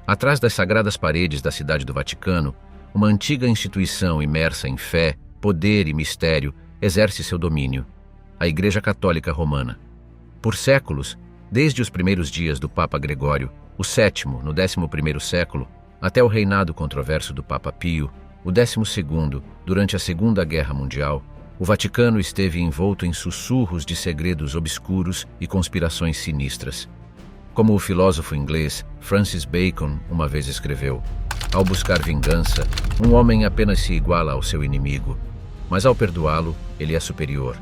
Atrás das sagradas paredes da cidade do Vaticano, uma antiga instituição imersa em fé, poder e mistério exerce seu domínio: a Igreja Católica Romana. Por séculos, desde os primeiros dias do Papa Gregório, o sétimo, no 11º século, até o reinado controverso do Papa Pio, o 12º, durante a Segunda Guerra Mundial, o Vaticano esteve envolto em sussurros de segredos obscuros e conspirações sinistras. Como o filósofo inglês Francis Bacon uma vez escreveu: ao buscar vingança, um homem apenas se iguala ao seu inimigo, mas ao perdoá-lo, ele é superior.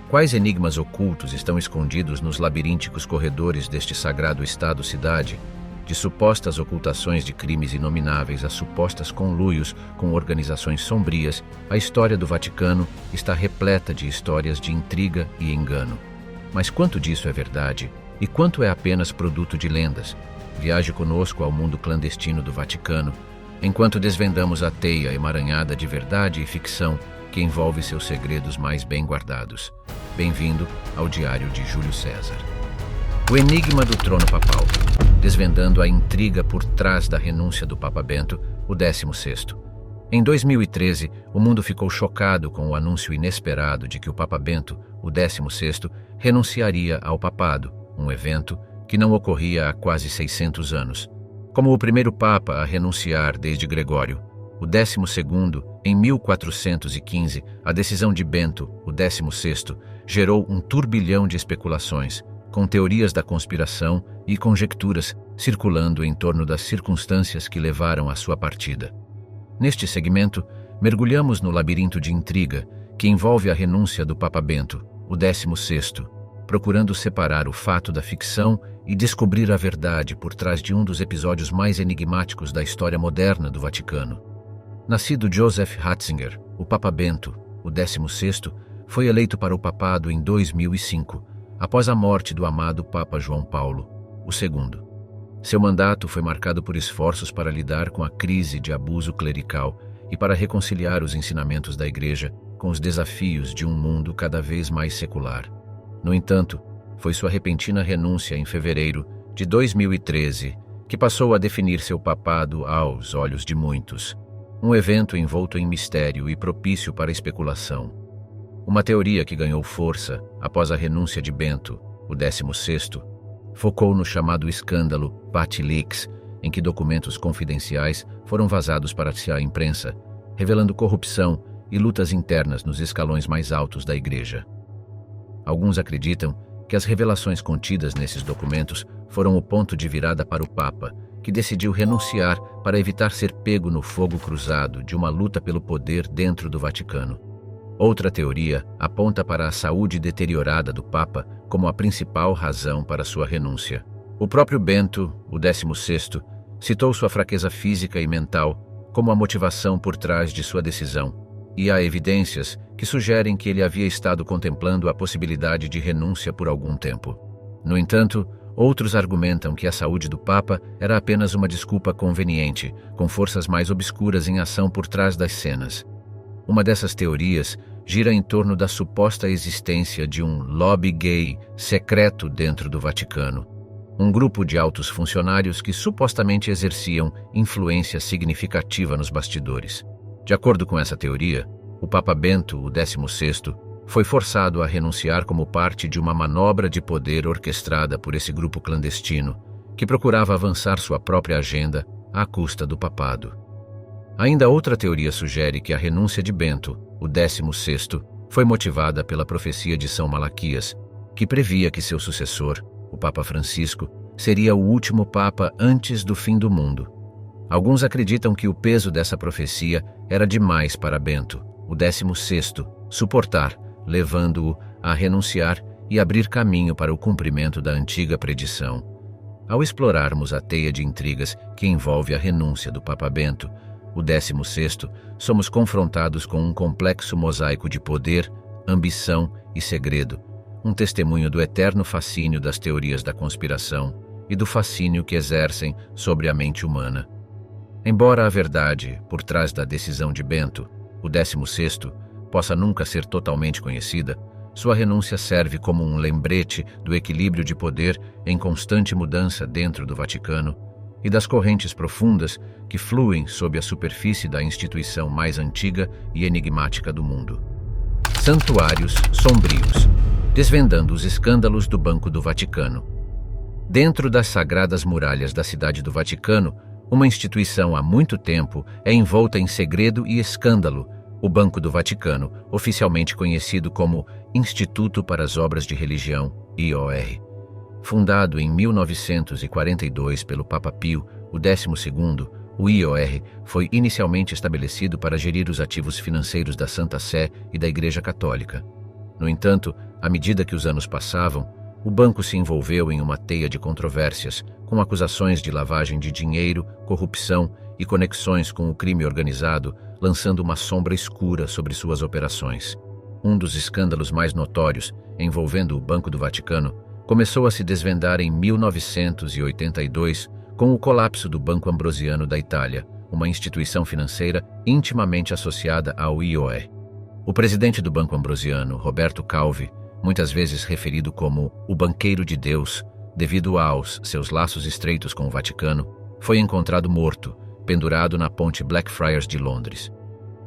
Quais enigmas ocultos estão escondidos nos labirínticos corredores deste sagrado estado-cidade? De supostas ocultações de crimes inomináveis a supostas conluios com organizações sombrias, a história do Vaticano está repleta de histórias de intriga e engano. Mas quanto disso é verdade e quanto é apenas produto de lendas? Viaje conosco ao mundo clandestino do Vaticano, enquanto desvendamos a teia emaranhada de verdade e ficção que envolve seus segredos mais bem guardados. Bem-vindo ao Diário de Júlio César. O enigma do trono papal, desvendando a intriga por trás da renúncia do Papa Bento, o 16º. Em 2013, o mundo ficou chocado com o anúncio inesperado de que o Papa Bento, o 16º, renunciaria ao papado, um evento que não ocorria há quase 600 anos. Como o primeiro Papa a renunciar desde Gregório, o 12º, em 1415, a decisão de Bento, o 16º, gerou um turbilhão de especulações, com teorias da conspiração e conjecturas circulando em torno das circunstâncias que levaram à sua partida. Neste segmento, mergulhamos no labirinto de intriga que envolve a renúncia do Papa Bento, o 16º, procurando separar o fato da ficção e descobrir a verdade por trás de um dos episódios mais enigmáticos da história moderna do Vaticano. Nascido Joseph Ratzinger, o Papa Bento, o 16º, foi eleito para o papado em 2005, após a morte do amado Papa João Paulo, o II. Seu mandato foi marcado por esforços para lidar com a crise de abuso clerical e para reconciliar os ensinamentos da Igreja com os desafios de um mundo cada vez mais secular. No entanto, foi sua repentina renúncia em fevereiro de 2013 que passou a definir seu papado aos olhos de muitos. Um evento envolto em mistério e propício para especulação. Uma teoria que ganhou força após a renúncia de Bento, o 16º, focou no chamado escândalo PatLeaks, em que documentos confidenciais foram vazados para a imprensa, revelando corrupção e lutas internas nos escalões mais altos da Igreja. Alguns acreditam que as revelações contidas nesses documentos foram o ponto de virada para o Papa, que decidiu renunciar para evitar ser pego no fogo cruzado de uma luta pelo poder dentro do Vaticano. Outra teoria aponta para a saúde deteriorada do Papa como a principal razão para sua renúncia. O próprio Bento, o 16º, citou sua fraqueza física e mental como a motivação por trás de sua decisão, e há evidências que sugerem que ele havia estado contemplando a possibilidade de renúncia por algum tempo. No entanto, outros argumentam que a saúde do Papa era apenas uma desculpa conveniente, com forças mais obscuras em ação por trás das cenas. Uma dessas teorias gira em torno da suposta existência de um lobby gay secreto dentro do Vaticano, um grupo de altos funcionários que supostamente exerciam influência significativa nos bastidores. De acordo com essa teoria, o Papa Bento, o 16º, foi forçado a renunciar como parte de uma manobra de poder orquestrada por esse grupo clandestino, que procurava avançar sua própria agenda à custa do papado. Ainda outra teoria sugere que a renúncia de Bento, o 16º, foi motivada pela profecia de São Malaquias, que previa que seu sucessor, o Papa Francisco, seria o último Papa antes do fim do mundo. Alguns acreditam que o peso dessa profecia era demais para Bento, o 16º, suportar, levando-o a renunciar e abrir caminho para o cumprimento da antiga predição. Ao explorarmos a teia de intrigas que envolve a renúncia do Papa Bento, o 16º, somos confrontados com um complexo mosaico de poder, ambição e segredo, um testemunho do eterno fascínio das teorias da conspiração e do fascínio que exercem sobre a mente humana. Embora a verdade, por trás da decisão de Bento, o 16º, possa nunca ser totalmente conhecida, sua renúncia serve como um lembrete do equilíbrio de poder em constante mudança dentro do Vaticano e das correntes profundas que fluem sob a superfície da instituição mais antiga e enigmática do mundo. Santuários sombrios, desvendando os escândalos do Banco do Vaticano. Dentro das sagradas muralhas da Cidade do Vaticano, uma instituição há muito tempo é envolta em segredo e escândalo, o Banco do Vaticano, oficialmente conhecido como Instituto para as Obras de Religião, IOR. Fundado em 1942 pelo Papa Pio, o 12º, o IOR foi inicialmente estabelecido para gerir os ativos financeiros da Santa Sé e da Igreja Católica. No entanto, à medida que os anos passavam, o banco se envolveu em uma teia de controvérsias, com acusações de lavagem de dinheiro, corrupção e conexões com o crime organizado, lançando uma sombra escura sobre suas operações. Um dos escândalos mais notórios, envolvendo o Banco do Vaticano, começou a se desvendar em 1982 com o colapso do Banco Ambrosiano da Itália, uma instituição financeira intimamente associada ao IOR. O presidente do Banco Ambrosiano, Roberto Calvi, muitas vezes referido como o banqueiro de Deus, devido aos seus laços estreitos com o Vaticano, foi encontrado morto, pendurado na ponte Blackfriars de Londres.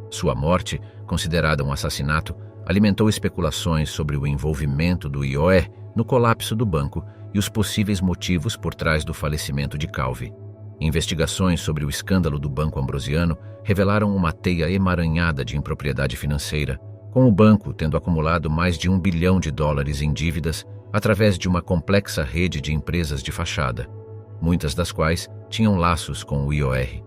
Sua morte, considerada um assassinato, alimentou especulações sobre o envolvimento do IOR no colapso do banco e os possíveis motivos por trás do falecimento de Calvi. Investigações sobre o escândalo do Banco Ambrosiano revelaram uma teia emaranhada de impropriedade financeira, com o banco tendo acumulado mais de $1 bilhão em dívidas através de uma complexa rede de empresas de fachada, muitas das quais tinham laços com o IOR.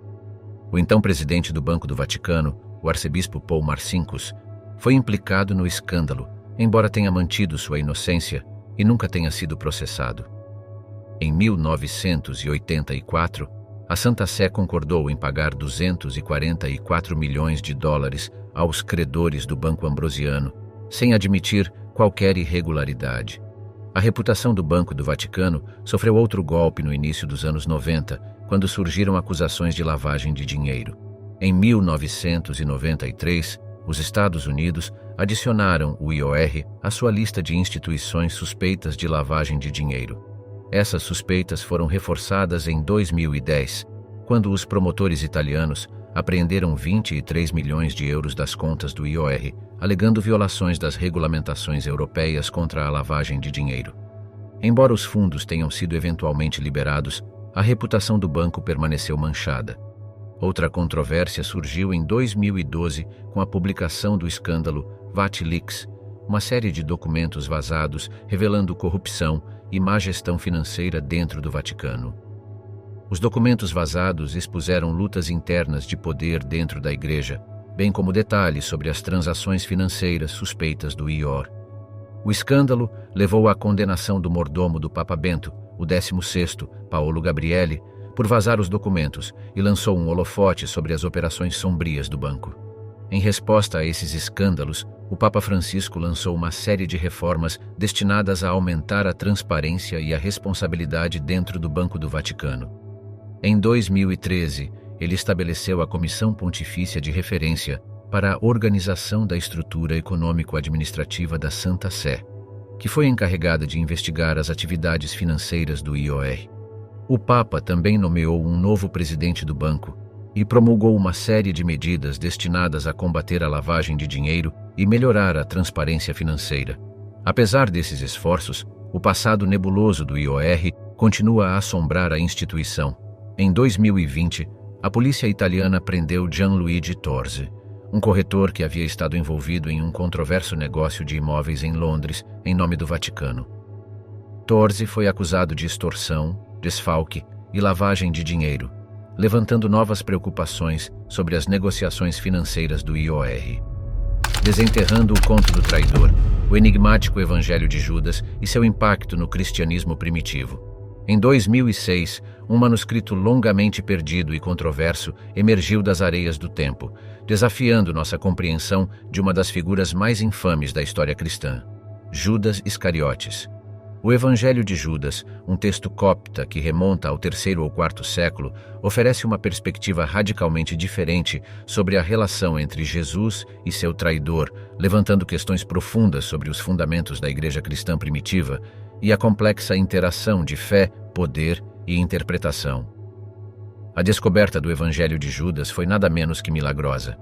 O então presidente do Banco do Vaticano, o arcebispo Paul Marcinkus, foi implicado no escândalo, embora tenha mantido sua inocência e nunca tenha sido processado. Em 1984, a Santa Sé concordou em pagar $244 milhões aos credores do Banco Ambrosiano, sem admitir qualquer irregularidade. A reputação do Banco do Vaticano sofreu outro golpe no início dos anos 90, quando surgiram acusações de lavagem de dinheiro. Em 1993, os Estados Unidos adicionaram o IOR à sua lista de instituições suspeitas de lavagem de dinheiro. Essas suspeitas foram reforçadas em 2010, quando os promotores italianos apreenderam 23 milhões de euros das contas do IOR, alegando violações das regulamentações europeias contra a lavagem de dinheiro. Embora os fundos tenham sido eventualmente liberados, a reputação do banco permaneceu manchada. Outra controvérsia surgiu em 2012 com a publicação do escândalo VatiLeaks, uma série de documentos vazados revelando corrupção e má gestão financeira dentro do Vaticano. Os documentos vazados expuseram lutas internas de poder dentro da Igreja, bem como detalhes sobre as transações financeiras suspeitas do IOR. O escândalo levou à condenação do mordomo do Papa Bento, o 16º, Paolo Gabrielli, por vazar os documentos e lançou um holofote sobre as operações sombrias do banco. Em resposta a esses escândalos, o Papa Francisco lançou uma série de reformas destinadas a aumentar a transparência e a responsabilidade dentro do Banco do Vaticano. Em 2013, ele estabeleceu a Comissão Pontifícia de Referência para a organização da estrutura econômico-administrativa da Santa Sé, que foi encarregada de investigar as atividades financeiras do IOR. O Papa também nomeou um novo presidente do banco e promulgou uma série de medidas destinadas a combater a lavagem de dinheiro e melhorar a transparência financeira. Apesar desses esforços, o passado nebuloso do IOR continua a assombrar a instituição. Em 2020, a polícia italiana prendeu Gianluigi Torzi, um corretor que havia estado envolvido em um controverso negócio de imóveis em Londres, em nome do Vaticano. Torzi foi acusado de extorsão, desfalque e lavagem de dinheiro, levantando novas preocupações sobre as negociações financeiras do IOR. Desenterrando o conto do traidor, o enigmático Evangelho de Judas e seu impacto no cristianismo primitivo. Em 2006, um manuscrito longamente perdido e controverso emergiu das areias do tempo, desafiando nossa compreensão de uma das figuras mais infames da história cristã, Judas Iscariotes. O Evangelho de Judas, um texto copta que remonta ao III ou IV século, oferece uma perspectiva radicalmente diferente sobre a relação entre Jesus e seu traidor, levantando questões profundas sobre os fundamentos da Igreja cristã primitiva e a complexa interação de fé, poder e interpretação. A descoberta do Evangelho de Judas foi nada menos que milagrosa.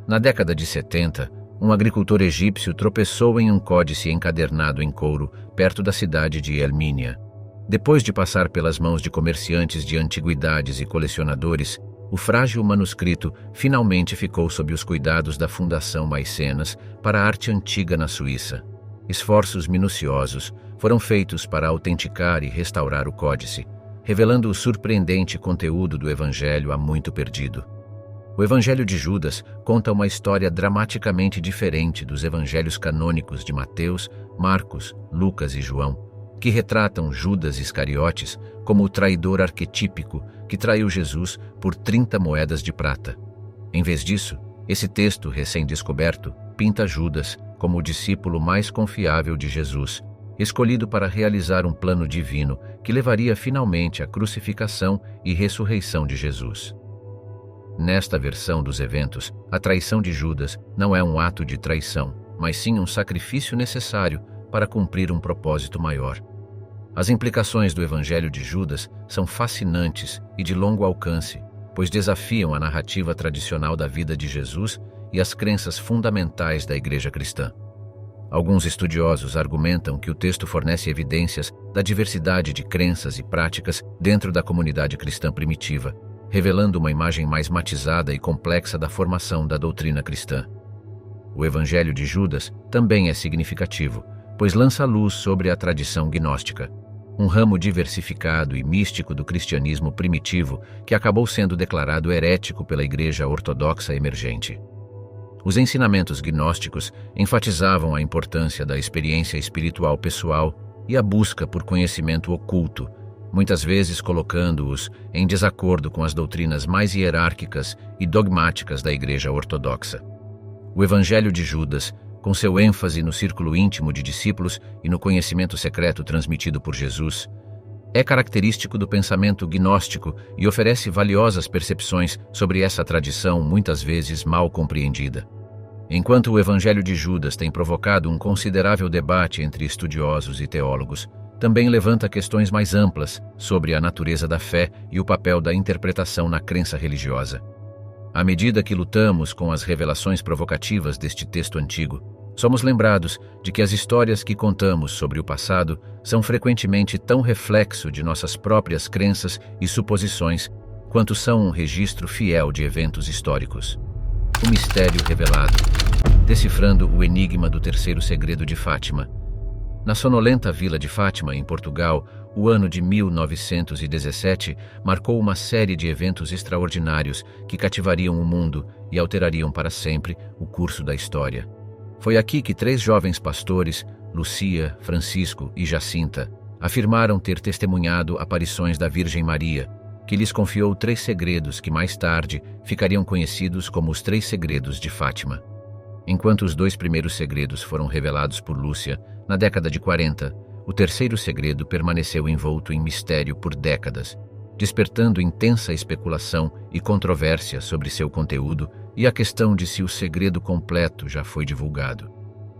Na década de 70, um agricultor egípcio tropeçou em um códice encadernado em couro perto da cidade de Elmínia. Depois de passar pelas mãos de comerciantes de antiguidades e colecionadores, o frágil manuscrito finalmente ficou sob os cuidados da Fundação Maicenas para a Arte Antiga na Suíça. Esforços minuciosos foram feitos para autenticar e restaurar o códice, revelando o surpreendente conteúdo do Evangelho há muito perdido. O Evangelho de Judas conta uma história dramaticamente diferente dos evangelhos canônicos de Mateus, Marcos, Lucas e João, que retratam Judas Iscariotes como o traidor arquetípico que traiu Jesus por 30 moedas de prata. Em vez disso, esse texto recém-descoberto pinta Judas como o discípulo mais confiável de Jesus, escolhido para realizar um plano divino que levaria finalmente à crucificação e ressurreição de Jesus. Nesta versão dos eventos, a traição de Judas não é um ato de traição, mas sim um sacrifício necessário para cumprir um propósito maior. As implicações do Evangelho de Judas são fascinantes e de longo alcance, pois desafiam a narrativa tradicional da vida de Jesus e as crenças fundamentais da Igreja cristã. Alguns estudiosos argumentam que o texto fornece evidências da diversidade de crenças e práticas dentro da comunidade cristã primitiva, revelando uma imagem mais matizada e complexa da formação da doutrina cristã. O Evangelho de Judas também é significativo, pois lança luz sobre a tradição gnóstica, um ramo diversificado e místico do cristianismo primitivo que acabou sendo declarado herético pela Igreja Ortodoxa emergente. Os ensinamentos gnósticos enfatizavam a importância da experiência espiritual pessoal e a busca por conhecimento oculto, muitas vezes colocando-os em desacordo com as doutrinas mais hierárquicas e dogmáticas da Igreja Ortodoxa. O Evangelho de Judas, com seu ênfase no círculo íntimo de discípulos e no conhecimento secreto transmitido por Jesus, é característico do pensamento gnóstico e oferece valiosas percepções sobre essa tradição muitas vezes mal compreendida. Enquanto o Evangelho de Judas tem provocado um considerável debate entre estudiosos e teólogos, também levanta questões mais amplas sobre a natureza da fé e o papel da interpretação na crença religiosa. À medida que lutamos com as revelações provocativas deste texto antigo, somos lembrados de que as histórias que contamos sobre o passado são frequentemente tão reflexo de nossas próprias crenças e suposições quanto são um registro fiel de eventos históricos. O mistério revelado, decifrando o enigma do terceiro segredo de Fátima. Na sonolenta vila de Fátima, em Portugal, o ano de 1917 marcou uma série de eventos extraordinários que cativariam o mundo e alterariam para sempre o curso da história. Foi aqui que 3 jovens pastores, Lucia, Francisco e Jacinta, afirmaram ter testemunhado aparições da Virgem Maria, que lhes confiou 3 segredos que mais tarde ficariam conhecidos como os 3 segredos de Fátima. Enquanto os 2 primeiros segredos foram revelados por Lúcia na década de 40, o terceiro segredo permaneceu envolto em mistério por décadas, despertando intensa especulação e controvérsia sobre seu conteúdo e a questão de se o segredo completo já foi divulgado.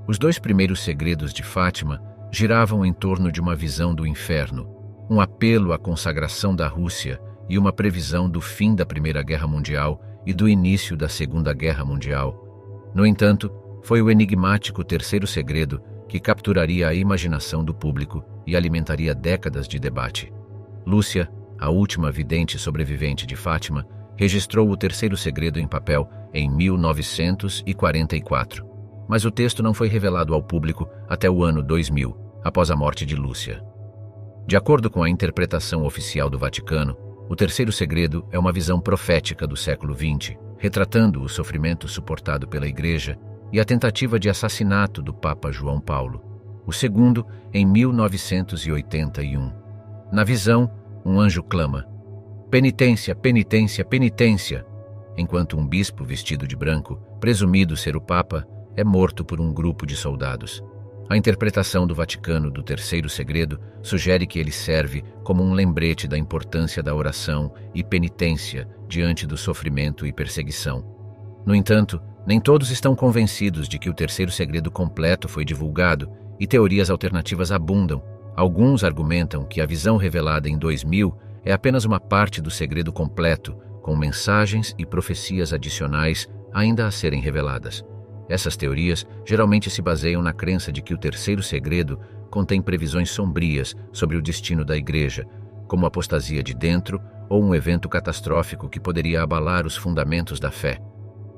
Os 2 primeiros segredos de Fátima giravam em torno de uma visão do inferno, um apelo à consagração da Rússia e uma previsão do fim da Primeira Guerra Mundial e do início da Segunda Guerra Mundial. No entanto, foi o enigmático terceiro segredo que capturaria a imaginação do público e alimentaria décadas de debate. Lúcia, a última vidente sobrevivente de Fátima, registrou o terceiro segredo em papel em 1944, mas o texto não foi revelado ao público até o ano 2000, após a morte de Lúcia. De acordo com a interpretação oficial do Vaticano, o terceiro segredo é uma visão profética do século XX, retratando o sofrimento suportado pela Igreja e a tentativa de assassinato do Papa João Paulo, o segundo em 1981. Na visão, um anjo clama: "Penitência, penitência, penitência", enquanto um bispo vestido de branco, presumido ser o Papa, é morto por um grupo de soldados. A interpretação do Vaticano do terceiro segredo sugere que ele serve como um lembrete da importância da oração e penitência diante do sofrimento e perseguição. No entanto, nem todos estão convencidos de que o terceiro segredo completo foi divulgado e teorias alternativas abundam. Alguns argumentam que a visão revelada em 2000 é apenas uma parte do segredo completo, com mensagens e profecias adicionais ainda a serem reveladas. Essas teorias geralmente se baseiam na crença de que o terceiro segredo contém previsões sombrias sobre o destino da Igreja, como apostasia de dentro ou um evento catastrófico que poderia abalar os fundamentos da fé.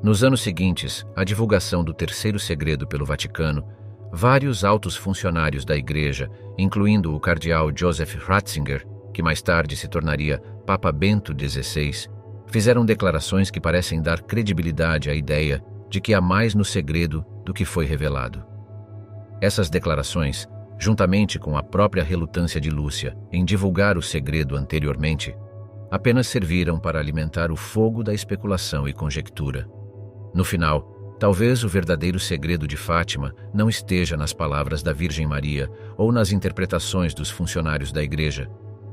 Nos anos seguintes à divulgação do terceiro segredo pelo Vaticano, vários altos funcionários da Igreja, incluindo o cardeal Joseph Ratzinger, que mais tarde se tornaria Papa Bento XVI, fizeram declarações que parecem dar credibilidade à ideia de que há mais no segredo do que foi revelado. Essas declarações, juntamente com a própria relutância de Lúcia em divulgar o segredo anteriormente, apenas serviram para alimentar o fogo da especulação e conjectura. No final, talvez o verdadeiro segredo de Fátima não esteja nas palavras da Virgem Maria ou nas interpretações dos funcionários da Igreja,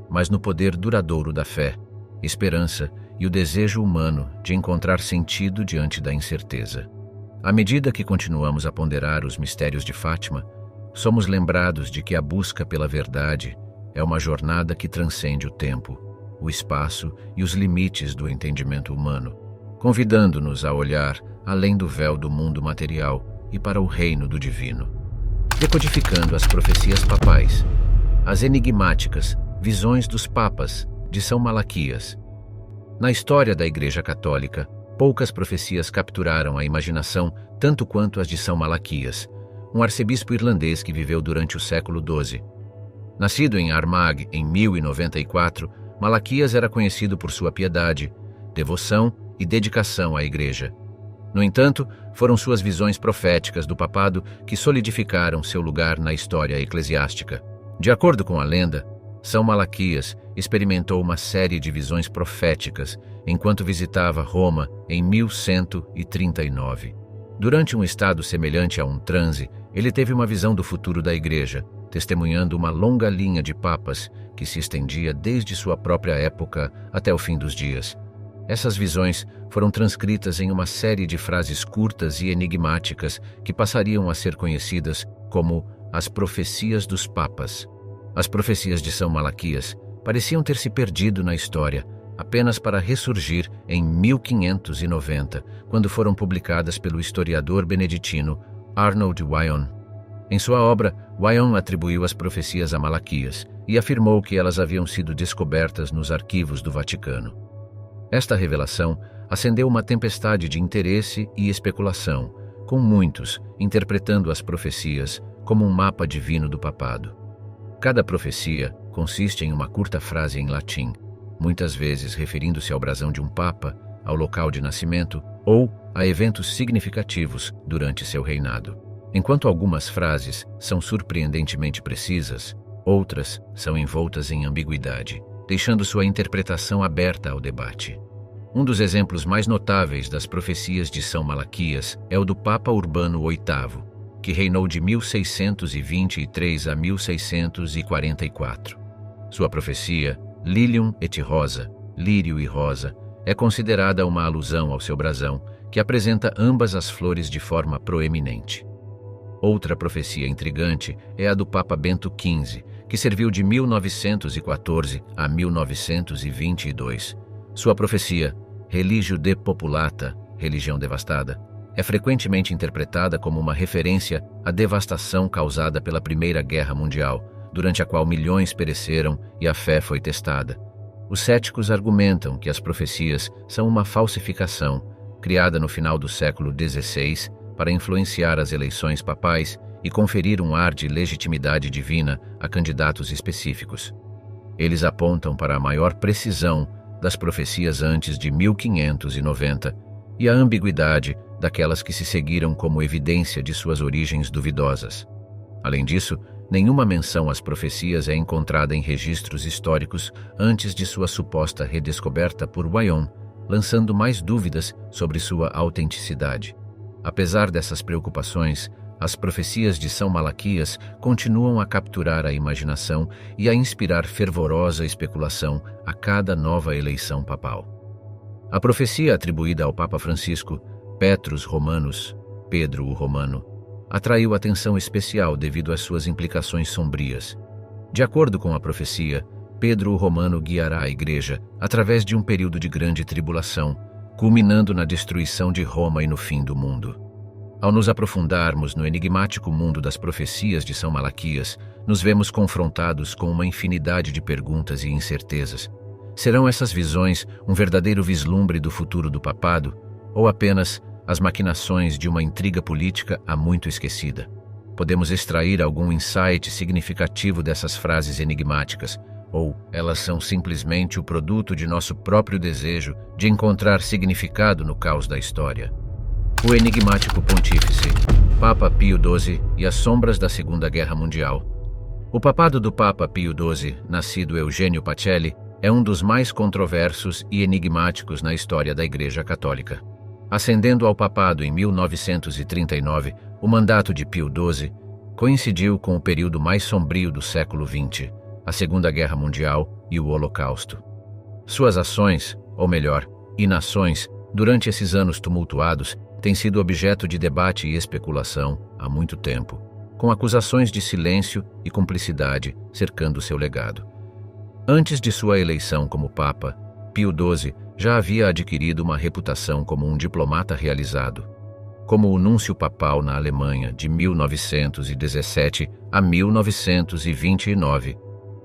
mas no poder duradouro da fé, esperança e o desejo humano de encontrar sentido diante da incerteza. À medida que continuamos a ponderar os mistérios de Fátima, somos lembrados de que a busca pela verdade é uma jornada que transcende o tempo, o espaço e os limites do entendimento humano, convidando-nos a olhar além do véu do mundo material e para o reino do divino. Decodificando as profecias papais, as enigmáticas visões dos papas de São Malaquias. Na história da Igreja Católica, poucas profecias capturaram a imaginação tanto quanto as de São Malaquias, um arcebispo irlandês que viveu durante o século XII. Nascido em Armagh em 1094, Malaquias era conhecido por sua piedade, devoção e dedicação à Igreja. No entanto, foram suas visões proféticas do papado que solidificaram seu lugar na história eclesiástica. De acordo com a lenda, São Malaquias experimentou uma série de visões proféticas enquanto visitava Roma em 1139. Durante um estado semelhante a um transe, ele teve uma visão do futuro da Igreja, testemunhando uma longa linha de papas que se estendia desde sua própria época até o fim dos dias. Essas visões foram transcritas em uma série de frases curtas e enigmáticas que passariam a ser conhecidas como as profecias dos papas. As profecias de São Malaquias pareciam ter se perdido na história, apenas para ressurgir em 1590, quando foram publicadas pelo historiador beneditino Arnold Wyon. Em sua obra, Wyon atribuiu as profecias a Malaquias e afirmou que elas haviam sido descobertas nos arquivos do Vaticano. Esta revelação acendeu uma tempestade de interesse e especulação, com muitos interpretando as profecias como um mapa divino do papado. Cada profecia consiste em uma curta frase em latim, muitas vezes referindo-se ao brasão de um papa, ao local de nascimento ou a eventos significativos durante seu reinado. Enquanto algumas frases são surpreendentemente precisas, outras são envoltas em ambiguidade, deixando sua interpretação aberta ao debate. Um dos exemplos mais notáveis das profecias de São Malaquias é o do Papa Urbano VIII, que reinou de 1623 a 1644. Sua profecia, Lilium et Rosa, lírio e rosa, é considerada uma alusão ao seu brasão, que apresenta ambas as flores de forma proeminente. Outra profecia intrigante é a do Papa Bento XV, que serviu de 1914 a 1922. Sua profecia, Religio depopulata, religião devastada, é frequentemente interpretada como uma referência à devastação causada pela Primeira Guerra Mundial, durante a qual milhões pereceram e a fé foi testada. Os céticos argumentam que as profecias são uma falsificação, criada no final do século XVI para influenciar as eleições papais e conferir um ar de legitimidade divina a candidatos específicos. Eles apontam para a maior precisão das profecias antes de 1590 e a ambiguidade daquelas que se seguiram como evidência de suas origens duvidosas. Além disso, nenhuma menção às profecias é encontrada em registros históricos antes de sua suposta redescoberta por Wyon, lançando mais dúvidas sobre sua autenticidade. Apesar dessas preocupações, as profecias de São Malaquias continuam a capturar a imaginação e a inspirar fervorosa especulação a cada nova eleição papal. A profecia atribuída ao Papa Francisco, Petrus Romanus, Pedro o Romano, atraiu atenção especial devido às suas implicações sombrias. De acordo com a profecia, Pedro o Romano guiará a Igreja através de um período de grande tribulação, culminando na destruição de Roma e no fim do mundo. Ao nos aprofundarmos no enigmático mundo das profecias de São Malaquias, nos vemos confrontados com uma infinidade de perguntas e incertezas. Serão essas visões um verdadeiro vislumbre do futuro do papado, ou apenas as maquinações de uma intriga política há muito esquecida? Podemos extrair algum insight significativo dessas frases enigmáticas, ou elas são simplesmente o produto de nosso próprio desejo de encontrar significado no caos da história? O enigmático pontífice, Papa Pio XII e as sombras da Segunda Guerra Mundial. O papado do Papa Pio XII, nascido Eugênio Pacelli, é um dos mais controversos e enigmáticos na história da Igreja Católica. Ascendendo ao papado em 1939, o mandato de Pio XII coincidiu com o período mais sombrio do século XX, a Segunda Guerra Mundial e o Holocausto. Suas ações, ou melhor, inações, durante esses anos tumultuados, têm sido objeto de debate e especulação há muito tempo, com acusações de silêncio e cumplicidade cercando seu legado. Antes de sua eleição como Papa, Pio XII já havia adquirido uma reputação como um diplomata realizado. Como o núncio papal na Alemanha de 1917 a 1929,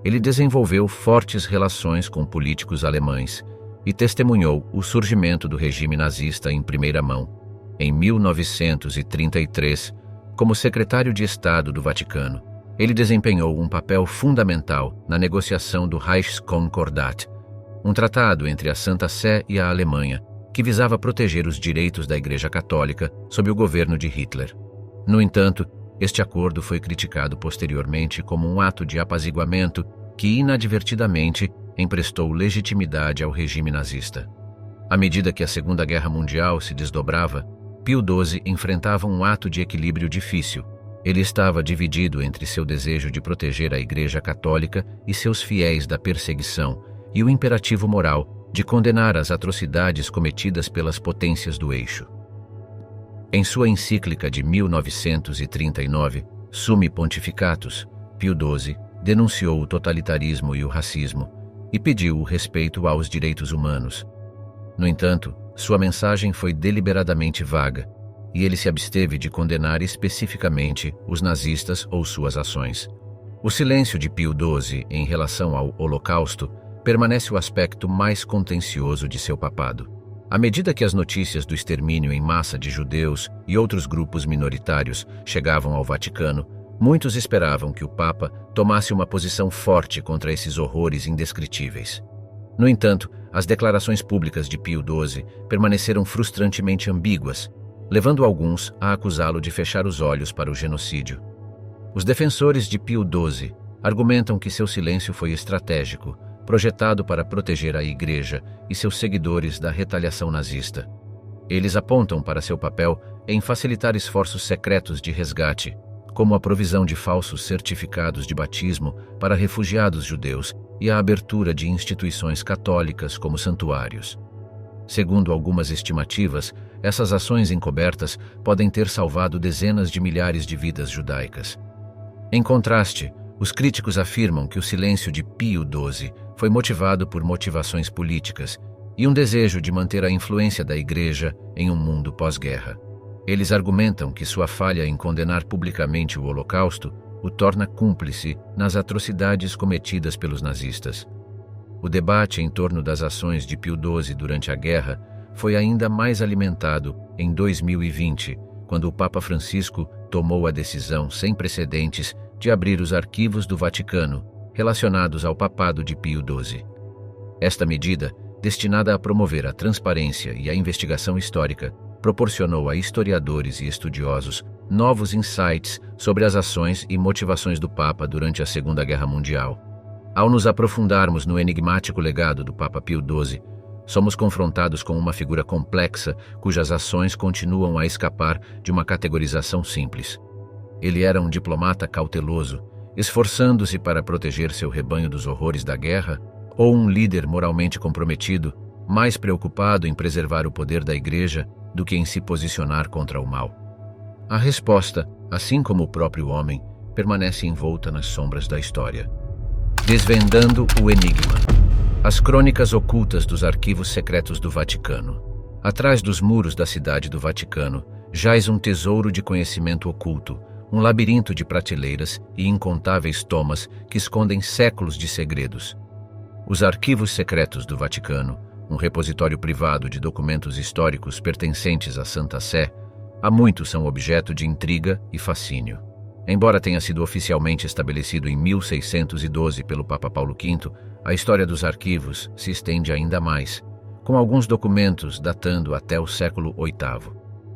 ele desenvolveu fortes relações com políticos alemães e testemunhou o surgimento do regime nazista em primeira mão. Em 1933, como secretário de Estado do Vaticano, ele desempenhou um papel fundamental na negociação do Reichskonkordat, um tratado entre a Santa Sé e a Alemanha, que visava proteger os direitos da Igreja Católica sob o governo de Hitler. No entanto, este acordo foi criticado posteriormente como um ato de apaziguamento que inadvertidamente emprestou legitimidade ao regime nazista. À medida que a Segunda Guerra Mundial se desdobrava, Pio XII enfrentava um ato de equilíbrio difícil. Ele estava dividido entre seu desejo de proteger a Igreja Católica e seus fiéis da perseguição, e o imperativo moral de condenar as atrocidades cometidas pelas potências do eixo. Em sua encíclica de 1939, Summi Pontificatus, Pio XII denunciou o totalitarismo e o racismo e pediu o respeito aos direitos humanos. No entanto, sua mensagem foi deliberadamente vaga, e ele se absteve de condenar especificamente os nazistas ou suas ações. O silêncio de Pio XII em relação ao Holocausto permanece o aspecto mais contencioso de seu papado. À medida que as notícias do extermínio em massa de judeus e outros grupos minoritários chegavam ao Vaticano, muitos esperavam que o Papa tomasse uma posição forte contra esses horrores indescritíveis. No entanto, as declarações públicas de Pio XII permaneceram frustrantemente ambíguas, levando alguns a acusá-lo de fechar os olhos para o genocídio. Os defensores de Pio XII argumentam que seu silêncio foi estratégico, projetado para proteger a Igreja e seus seguidores da retaliação nazista. Eles apontam para seu papel em facilitar esforços secretos de resgate, como a provisão de falsos certificados de batismo para refugiados judeus e a abertura de instituições católicas como santuários. Segundo algumas estimativas, essas ações encobertas podem ter salvado dezenas de milhares de vidas judaicas. Em contraste, os críticos afirmam que o silêncio de Pio XII foi motivado por motivações políticas e um desejo de manter a influência da Igreja em um mundo pós-guerra. Eles argumentam que sua falha em condenar publicamente o Holocausto o torna cúmplice nas atrocidades cometidas pelos nazistas. O debate em torno das ações de Pio XII durante a guerra foi ainda mais alimentado em 2020, quando o Papa Francisco tomou a decisão sem precedentes de abrir os arquivos do Vaticano relacionados ao papado de Pio XII. Esta medida, destinada a promover a transparência e a investigação histórica, proporcionou a historiadores e estudiosos novos insights sobre as ações e motivações do Papa durante a Segunda Guerra Mundial. Ao nos aprofundarmos no enigmático legado do Papa Pio XII, somos confrontados com uma figura complexa cujas ações continuam a escapar de uma categorização simples. Ele era um diplomata cauteloso, esforçando-se para proteger seu rebanho dos horrores da guerra, ou um líder moralmente comprometido, mais preocupado em preservar o poder da Igreja do que em se posicionar contra o mal? A resposta, assim como o próprio homem, permanece envolta nas sombras da história. Desvendando o enigma. As crônicas ocultas dos arquivos secretos do Vaticano. Atrás dos muros da cidade do Vaticano, jaz um tesouro de conhecimento oculto, um labirinto de prateleiras e incontáveis tomas que escondem séculos de segredos. Os arquivos secretos do Vaticano, um repositório privado de documentos históricos pertencentes à Santa Sé, há muito são objeto de intriga e fascínio. Embora tenha sido oficialmente estabelecido em 1612 pelo Papa Paulo V, a história dos arquivos se estende ainda mais, com alguns documentos datando até o século VIII.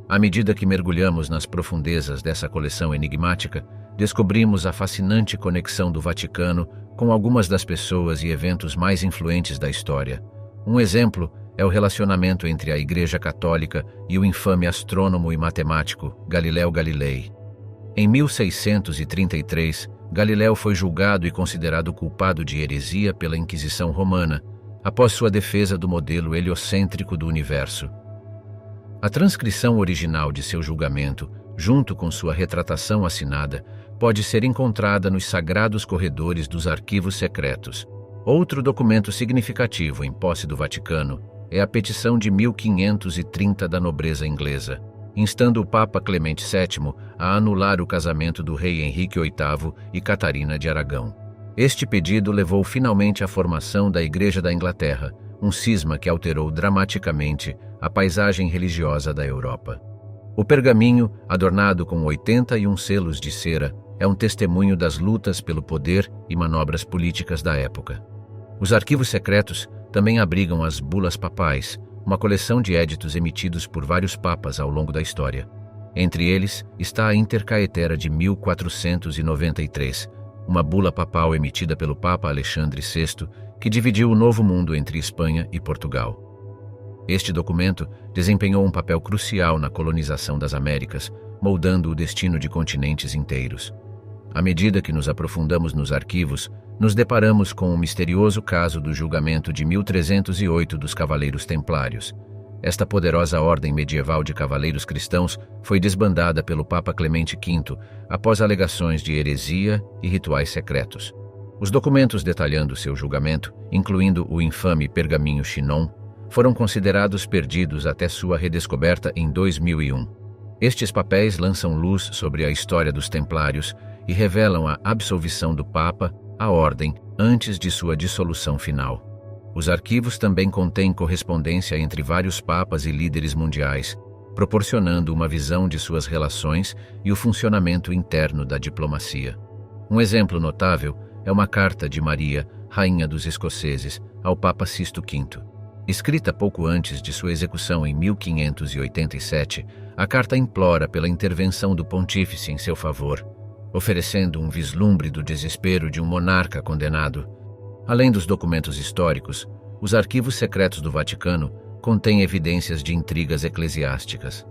À medida que mergulhamos nas profundezas dessa coleção enigmática, descobrimos a fascinante conexão do Vaticano com algumas das pessoas e eventos mais influentes da história. Um exemplo é o relacionamento entre a Igreja Católica e o infame astrônomo e matemático Galileu Galilei. Em 1633, Galileu foi julgado e considerado culpado de heresia pela Inquisição Romana, após sua defesa do modelo heliocêntrico do universo. A transcrição original de seu julgamento, junto com sua retratação assinada, pode ser encontrada nos sagrados corredores dos arquivos secretos. Outro documento significativo em posse do Vaticano é a petição de 1530 da nobreza inglesa, instando o Papa Clemente VII a anular o casamento do rei Henrique VIII e Catarina de Aragão. Este pedido levou finalmente à formação da Igreja da Inglaterra, um cisma que alterou dramaticamente a paisagem religiosa da Europa. O pergaminho, adornado com 81 selos de cera, é um testemunho das lutas pelo poder e manobras políticas da época. Os arquivos secretos também abrigam as bulas papais, uma coleção de éditos emitidos por vários papas ao longo da história. Entre eles está a Intercaetera de 1493, uma bula papal emitida pelo Papa Alexandre VI, que dividiu o Novo Mundo entre Espanha e Portugal. Este documento desempenhou um papel crucial na colonização das Américas, moldando o destino de continentes inteiros. À medida que nos aprofundamos nos arquivos, nos deparamos com o misterioso caso do julgamento de 1308 dos Cavaleiros Templários. Esta poderosa ordem medieval de cavaleiros cristãos foi desbandada pelo Papa Clemente V após alegações de heresia e rituais secretos. Os documentos detalhando seu julgamento, incluindo o infame Pergaminho Chinon, foram considerados perdidos até sua redescoberta em 2001. Estes papéis lançam luz sobre a história dos Templários e revelam a absolvição do Papa, a ordem, antes de sua dissolução final. Os arquivos também contêm correspondência entre vários papas e líderes mundiais, proporcionando uma visão de suas relações e o funcionamento interno da diplomacia. Um exemplo notável é uma carta de Maria, rainha dos escoceses, ao Papa Sisto V. Escrita pouco antes de sua execução em 1587, a carta implora pela intervenção do pontífice em seu favor, oferecendo um vislumbre do desespero de um monarca condenado. Além dos documentos históricos, os arquivos secretos do Vaticano contêm evidências de intrigas eclesiásticas.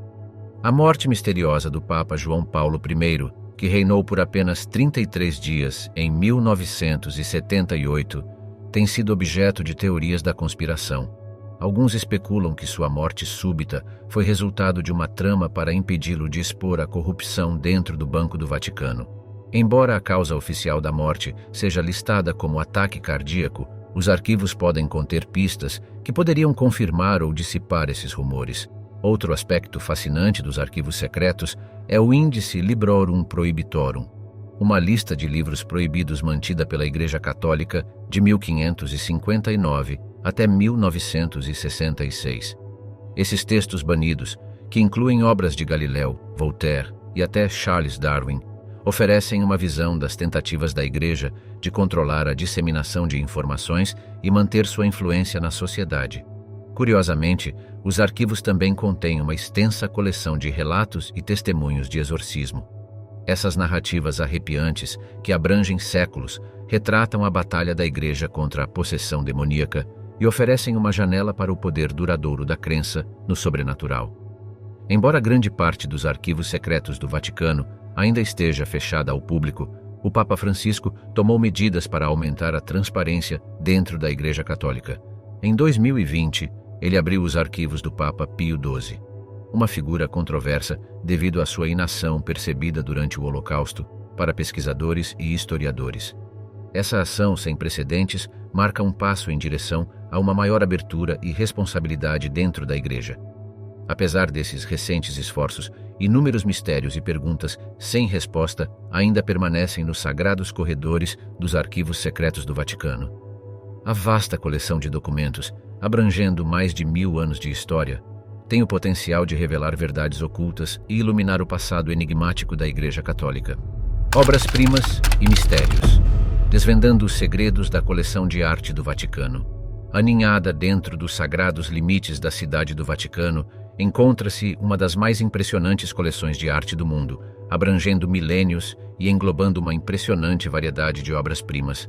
A morte misteriosa do Papa João Paulo I, que reinou por apenas 33 dias em 1978, tem sido objeto de teorias da conspiração. Alguns especulam que sua morte súbita foi resultado de uma trama para impedi-lo de expor a corrupção dentro do Banco do Vaticano. Embora a causa oficial da morte seja listada como ataque cardíaco, os arquivos podem conter pistas que poderiam confirmar ou dissipar esses rumores. Outro aspecto fascinante dos arquivos secretos é o Índice Librorum Prohibitorum, uma lista de livros proibidos mantida pela Igreja Católica de 1559 até 1966. Esses textos banidos, que incluem obras de Galileu, Voltaire e até Charles Darwin, oferecem uma visão das tentativas da Igreja de controlar a disseminação de informações e manter sua influência na sociedade. Curiosamente, os arquivos também contêm uma extensa coleção de relatos e testemunhos de exorcismo. Essas narrativas arrepiantes, que abrangem séculos, retratam a batalha da Igreja contra a possessão demoníaca e oferecem uma janela para o poder duradouro da crença no sobrenatural. Embora grande parte dos arquivos secretos do Vaticano ainda esteja fechada ao público, o Papa Francisco tomou medidas para aumentar a transparência dentro da Igreja Católica. Em 2020, ele abriu os arquivos do Papa Pio XII, uma figura controversa devido à sua inação percebida durante o Holocausto para pesquisadores e historiadores. Essa ação sem precedentes marca um passo em direção a uma maior abertura e responsabilidade dentro da Igreja. Apesar desses recentes esforços, inúmeros mistérios e perguntas sem resposta ainda permanecem nos sagrados corredores dos arquivos secretos do Vaticano. A vasta coleção de documentos, abrangendo mais de 1000 anos de história, tem o potencial de revelar verdades ocultas e iluminar o passado enigmático da Igreja Católica. Obras-primas e mistérios, desvendando os segredos da coleção de arte do Vaticano. Aninhada dentro dos sagrados limites da cidade do Vaticano, encontra-se uma das mais impressionantes coleções de arte do mundo, abrangendo milênios e englobando uma impressionante variedade de obras-primas.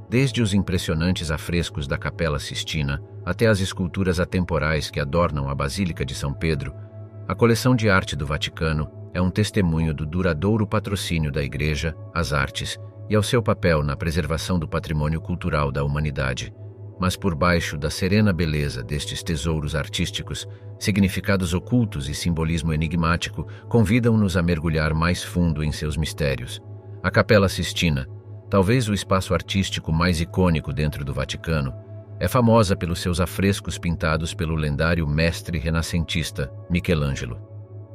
Desde os impressionantes afrescos da Capela Sistina até as esculturas atemporais que adornam a Basílica de São Pedro, a coleção de arte do Vaticano é um testemunho do duradouro patrocínio da Igreja às artes e ao seu papel na preservação do patrimônio cultural da humanidade. Mas por baixo da serena beleza destes tesouros artísticos, significados ocultos e simbolismo enigmático convidam-nos a mergulhar mais fundo em seus mistérios. A Capela Sistina, talvez o espaço artístico mais icônico dentro do Vaticano, é famosa pelos seus afrescos pintados pelo lendário mestre renascentista Michelangelo.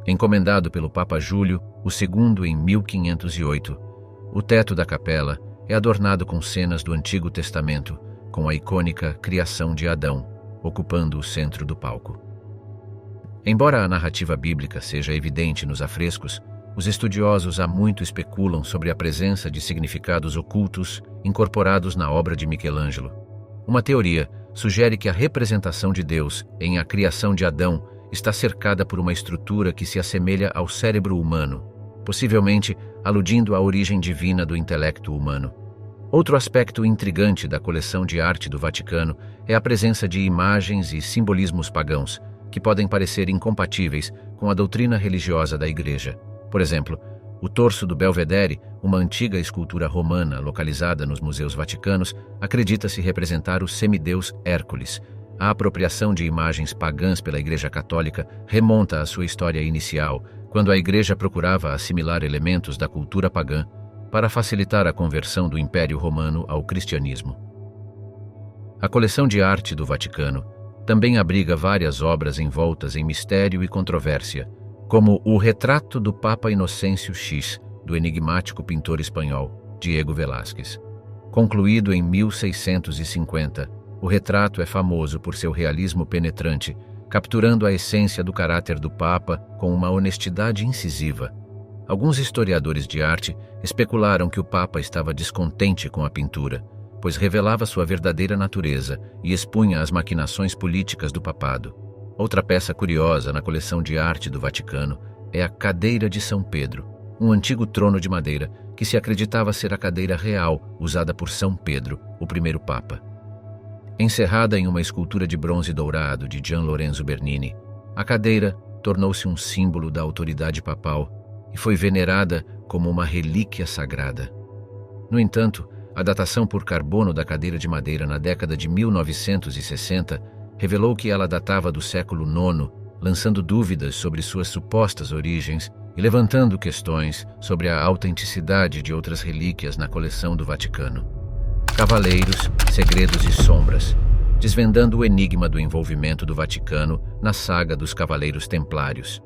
Encomendado pelo Papa Júlio II em 1508, o teto da capela é adornado com cenas do Antigo Testamento, com a icônica criação de Adão, ocupando o centro do palco. Embora a narrativa bíblica seja evidente nos afrescos, os estudiosos há muito especulam sobre a presença de significados ocultos incorporados na obra de Michelangelo. Uma teoria sugere que a representação de Deus em A Criação de Adão está cercada por uma estrutura que se assemelha ao cérebro humano, possivelmente aludindo à origem divina do intelecto humano. Outro aspecto intrigante da coleção de arte do Vaticano é a presença de imagens e simbolismos pagãos, que podem parecer incompatíveis com a doutrina religiosa da Igreja. Por exemplo, o torso do Belvedere, uma antiga escultura romana localizada nos museus vaticanos, acredita-se representar o semideus Hércules. A apropriação de imagens pagãs pela Igreja Católica remonta à sua história inicial, quando a Igreja procurava assimilar elementos da cultura pagã para facilitar a conversão do Império Romano ao cristianismo. A coleção de arte do Vaticano também abriga várias obras envoltas em mistério e controvérsia, como o Retrato do Papa Inocêncio X, do enigmático pintor espanhol Diego Velázquez. Concluído em 1650, o retrato é famoso por seu realismo penetrante, capturando a essência do caráter do Papa com uma honestidade incisiva. Alguns historiadores de arte especularam que o Papa estava descontente com a pintura, pois revelava sua verdadeira natureza e expunha as maquinações políticas do papado. Outra peça curiosa na coleção de arte do Vaticano é a Cadeira de São Pedro, um antigo trono de madeira que se acreditava ser a cadeira real usada por São Pedro, o primeiro Papa. Encerrada em uma escultura de bronze dourado de Gian Lorenzo Bernini, a cadeira tornou-se um símbolo da autoridade papal e foi venerada como uma relíquia sagrada. No entanto, a datação por carbono da cadeira de madeira na década de 1960 revelou que ela datava do século IX, lançando dúvidas sobre suas supostas origens e levantando questões sobre a autenticidade de outras relíquias na coleção do Vaticano. Cavaleiros, Segredos e Sombras, desvendando o enigma do envolvimento do Vaticano na saga dos Cavaleiros Templários.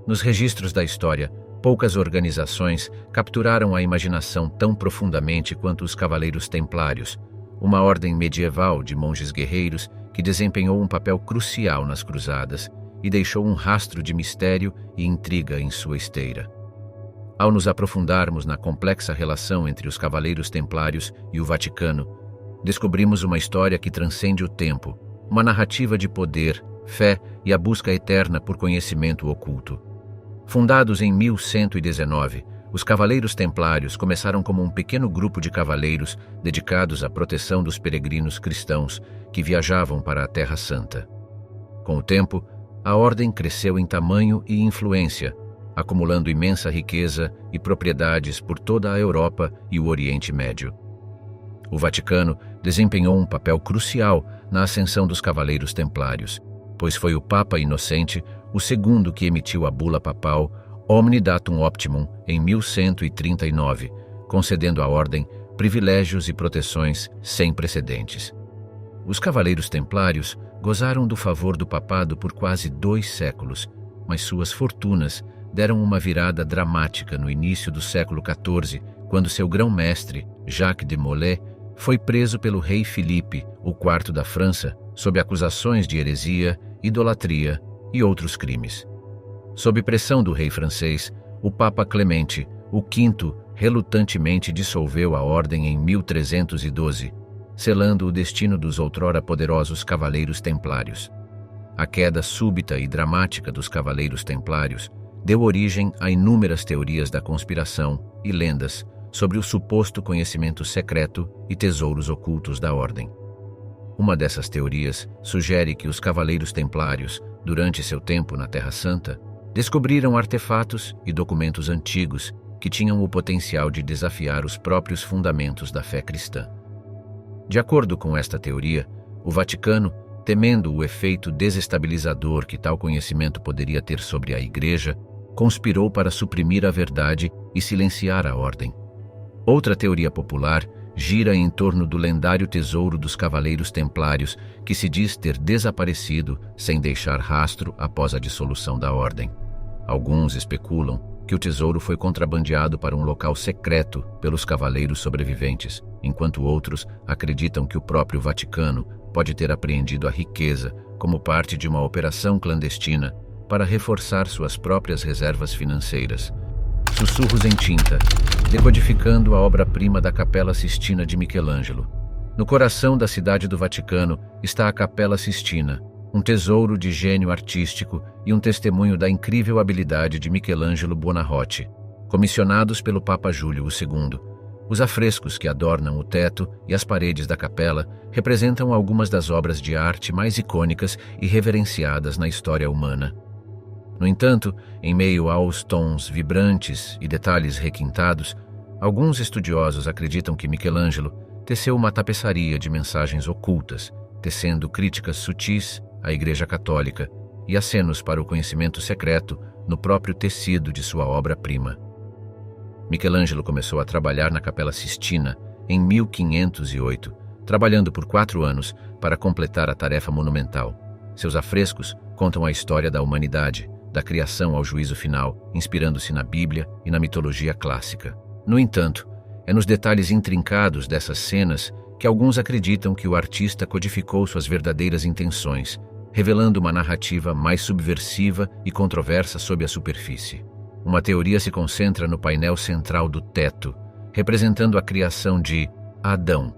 Nos registros da história, poucas organizações capturaram a imaginação tão profundamente quanto os Cavaleiros Templários, uma ordem medieval de monges guerreiros que desempenhou um papel crucial nas cruzadas e deixou um rastro de mistério e intriga em sua esteira. Ao nos aprofundarmos na complexa relação entre os Cavaleiros Templários e o Vaticano, descobrimos uma história que transcende o tempo, uma narrativa de poder, fé e a busca eterna por conhecimento oculto. Fundados em 1119, os Cavaleiros Templários começaram como um pequeno grupo de cavaleiros dedicados à proteção dos peregrinos cristãos que viajavam para a Terra Santa. Com o tempo, a ordem cresceu em tamanho e influência, acumulando imensa riqueza e propriedades por toda a Europa e o Oriente Médio. O Vaticano desempenhou um papel crucial na ascensão dos Cavaleiros Templários, pois foi o Papa Inocente o segundo que emitiu a bula papal Omni Datum Optimum em 1139, concedendo à ordem privilégios e proteções sem precedentes. Os cavaleiros templários gozaram do favor do papado por quase 2 séculos, mas suas fortunas deram uma virada dramática no início do século XIV, quando seu grão-mestre, Jacques de Molay, foi preso pelo rei Filipe, o IV da França, sob acusações de heresia, idolatria e outros crimes. Sob pressão do rei francês, o Papa Clemente, o V, relutantemente dissolveu a ordem em 1312, selando o destino dos outrora poderosos cavaleiros templários. A queda súbita e dramática dos cavaleiros templários deu origem a inúmeras teorias da conspiração e lendas sobre o suposto conhecimento secreto e tesouros ocultos da ordem. Uma dessas teorias sugere que os cavaleiros templários, durante seu tempo na Terra Santa, descobriram artefatos e documentos antigos que tinham o potencial de desafiar os próprios fundamentos da fé cristã. De acordo com esta teoria, o Vaticano, temendo o efeito desestabilizador que tal conhecimento poderia ter sobre a Igreja, conspirou para suprimir a verdade e silenciar a ordem. Outra teoria popular gira em torno do lendário tesouro dos Cavaleiros Templários, que se diz ter desaparecido sem deixar rastro após a dissolução da ordem. Alguns especulam que o tesouro foi contrabandeado para um local secreto pelos cavaleiros sobreviventes, enquanto outros acreditam que o próprio Vaticano pode ter apreendido a riqueza como parte de uma operação clandestina para reforçar suas próprias reservas financeiras. Sussurros em tinta, decodificando a obra-prima da Capela Sistina de Michelangelo. No coração da cidade do Vaticano está a Capela Sistina, um tesouro de gênio artístico e um testemunho da incrível habilidade de Michelangelo Buonarroti, comissionados pelo Papa Júlio II. Os afrescos que adornam o teto e as paredes da capela representam algumas das obras de arte mais icônicas e reverenciadas na história humana. No entanto, em meio aos tons vibrantes e detalhes requintados, alguns estudiosos acreditam que Michelangelo teceu uma tapeçaria de mensagens ocultas, tecendo críticas sutis à Igreja Católica e acenos para o conhecimento secreto no próprio tecido de sua obra-prima. Michelangelo começou a trabalhar na Capela Sistina em 1508, trabalhando por 4 anos para completar a tarefa monumental. Seus afrescos contam a história da humanidade, da criação ao juízo final, inspirando-se na Bíblia e na mitologia clássica. No entanto, é nos detalhes intrincados dessas cenas que alguns acreditam que o artista codificou suas verdadeiras intenções, revelando uma narrativa mais subversiva e controversa sob a superfície. Uma teoria se concentra no painel central do teto, representando a criação de Adão.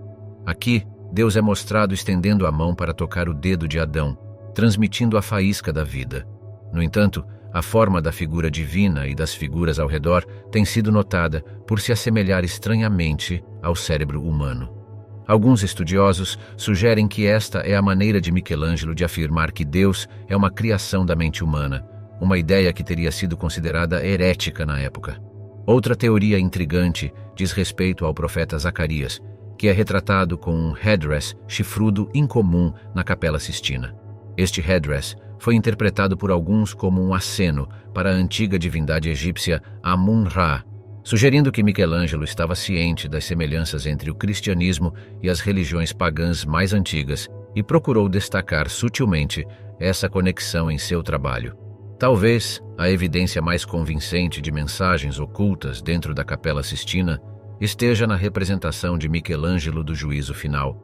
Aqui, Deus é mostrado estendendo a mão para tocar o dedo de Adão, transmitindo a faísca da vida. No entanto, a forma da figura divina e das figuras ao redor tem sido notada por se assemelhar estranhamente ao cérebro humano. Alguns estudiosos sugerem que esta é a maneira de Michelangelo de afirmar que Deus é uma criação da mente humana, uma ideia que teria sido considerada herética na época. Outra teoria intrigante diz respeito ao profeta Zacarias, que é retratado com um headdress chifrudo incomum na Capela Sistina. Este headdress foi interpretado por alguns como um aceno para a antiga divindade egípcia Amun-Ra, sugerindo que Michelangelo estava ciente das semelhanças entre o cristianismo e as religiões pagãs mais antigas e procurou destacar sutilmente essa conexão em seu trabalho. Talvez a evidência mais convincente de mensagens ocultas dentro da Capela Sistina esteja na representação de Michelangelo do Juízo Final,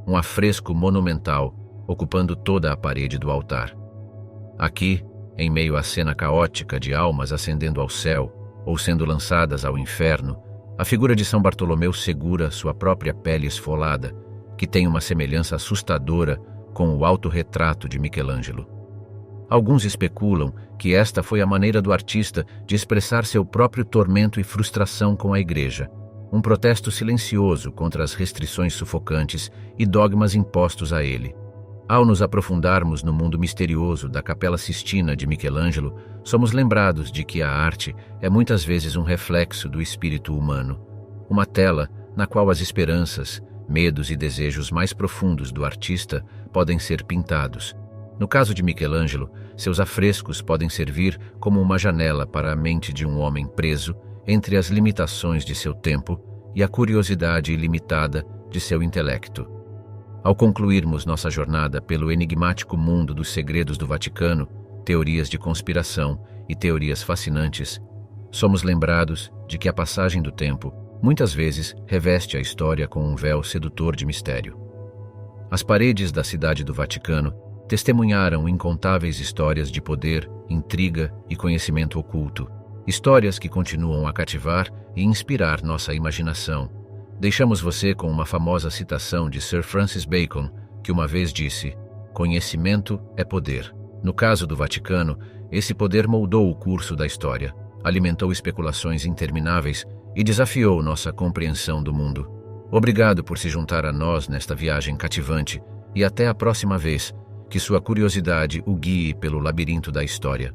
um afresco monumental ocupando toda a parede do altar. Aqui, em meio à cena caótica de almas ascendendo ao céu ou sendo lançadas ao inferno, a figura de São Bartolomeu segura sua própria pele esfolada, que tem uma semelhança assustadora com o autorretrato de Michelangelo. Alguns especulam que esta foi a maneira do artista de expressar seu próprio tormento e frustração com a Igreja, um protesto silencioso contra as restrições sufocantes e dogmas impostos a ele. Ao nos aprofundarmos no mundo misterioso da Capela Sistina de Michelangelo, somos lembrados de que a arte é muitas vezes um reflexo do espírito humano, uma tela na qual as esperanças, medos e desejos mais profundos do artista podem ser pintados. No caso de Michelangelo, seus afrescos podem servir como uma janela para a mente de um homem preso entre as limitações de seu tempo e a curiosidade ilimitada de seu intelecto. Ao concluirmos nossa jornada pelo enigmático mundo dos segredos do Vaticano, teorias de conspiração e teorias fascinantes, somos lembrados de que a passagem do tempo muitas vezes reveste a história com um véu sedutor de mistério. As paredes da cidade do Vaticano testemunharam incontáveis histórias de poder, intriga e conhecimento oculto, histórias que continuam a cativar e inspirar nossa imaginação. Deixamos você com uma famosa citação de Sir Francis Bacon, que uma vez disse: "Conhecimento é poder". No caso do Vaticano, esse poder moldou o curso da história, alimentou especulações intermináveis e desafiou nossa compreensão do mundo. Obrigado por se juntar a nós nesta viagem cativante e até a próxima vez, que sua curiosidade o guie pelo labirinto da história.